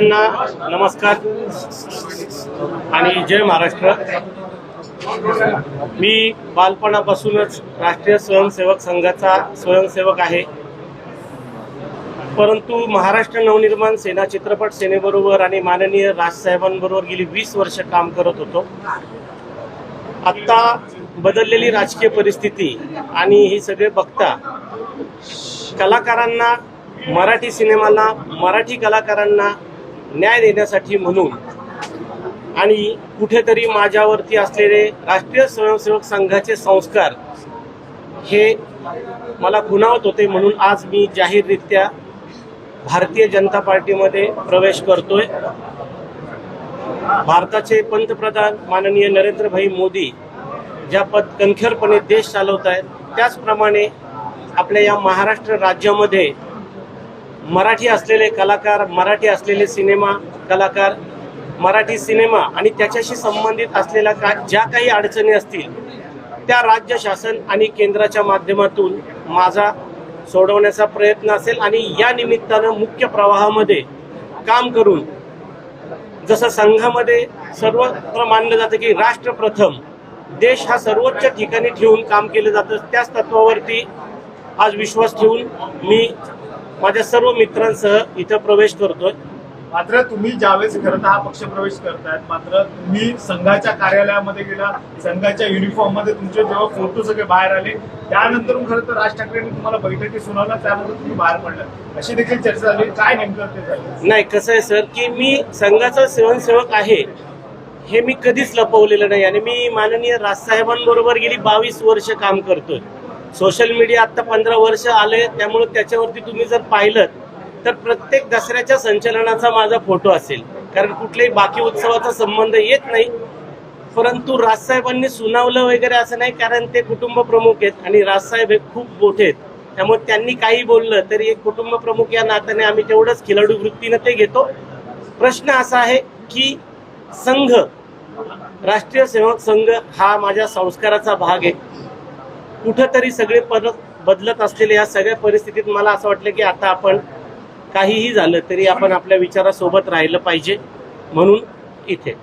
नमस्कार आणि जय महाराष्ट्र। मी बालपणापासूनच राष्ट्रीय स्वयंसेवक संघाचा स्वयंसेवक आहे, परंतु महाराष्ट्र नवनिर्माण सेना चित्रपट सेनेबरोबर आणि माननीय राजसाहेबांबरोबर गेली 20 वर्ष काम करत होतो। आता बदललेली राजकीय परिस्थिती आणि ही सगळे बघता कलाकारांना, मराठी सिनेमाला, मराठी कलाकारांना न्याय देण्यासाठी म्हणून आणि कुठेतरी माझ्यावरती असलेले राष्ट्रीय स्वयंसेवक संघाचे संस्कार हे मला खुणावत होते, म्हणून आज मी जाहीररित्या भारतीय जनता पार्टीमध्ये प्रवेश करतोय। भारताचे पंतप्रधान माननीय नरेंद्र भाई मोदी ज्या कणखरपणे देश चालवत आहेत, त्याचप्रमाणे आपल्या या महाराष्ट्र राज्यामध्ये मराठी असलेले कलाकार, मराठी असलेले सिनेमा कलाकार, मराठी सिनेमा आणि त्याच्याशी संबंधित असलेल्या ज्या काही अडचणी असतील त्या राज्य शासन आणि केंद्राच्या माध्यमातून माझा सोडवण्याचा प्रयत्न असेल। आणि या निमित्तानं मुख्य प्रवाहामध्ये काम करून, जसं संघामध्ये सर्वत्र मानलं जातं की राष्ट्र प्रथम, देश हा सर्वोच्च ठिकाणी ठेवून काम केलं जातं, त्याच तत्वावरती आज विश्वास ठेवून मी माझ्या सर्व मित्रांसह इथं प्रवेश करतोय। मात्र तुम्ही ज्यावेळेस खरं तर हा पक्ष प्रवेश करतायत, मात्र तुम्ही संघाच्या कार्यालयामध्ये गेला, संघाच्या युनिफॉर्म मध्ये तुमचे जेव्हा फोटो सगळे बाहेर आले, त्यानंतर खरं तर राज ठाकरेंनी तुम्हाला बैठकी सुनावला, त्यानंतर तुम्ही बाहेर पडला, अशी देखील चर्चा झाली। काय नेमकं ते झालं? नाही, कसं आहे सर की मी संघाचा स्वयंसेवक आहे हे मी कधीच लपवलेलं नाही आणि मी माननीय राजसाहेबांबरोबर गेली 22 वर्ष काम करतोय। सोशल मीडिया आता 15 वर्ष आले, त्यामुळे त्याच्यावरती तुम्ही जर पाहिलं तर प्रत्येक दसऱ्याच्या संचलनाचा माझा फोटो असेल, कारण कुठल्याही बाकी उत्सवाचा संबंध येत नाही। परंतु राजसाहेबांनी सुनावलं वगैरे असं नाही, कारण ते कुटुंब प्रमुख आहेत आणि राजसाहेब हे खूप मोठे आहेत, त्यामुळे त्यांनी काही बोललं तरी एक कुटुंब प्रमुख या नात्याने आम्ही तेवढंच खिलाडू वृत्तीनं ते घेतो। प्रश्न असा आहे की संघ, राष्ट्रीय सेवक संघ हा माझ्या संस्काराचा भाग आहे। कुठंतरी सगळे परत बदलत असलेल्या या सगळ्या परिस्थितीत मला असं वाटलं की आता आपण काहीही झालं तरी आपण आपल्या विचारासोबत राहिलं पाहिजे, म्हणून इथे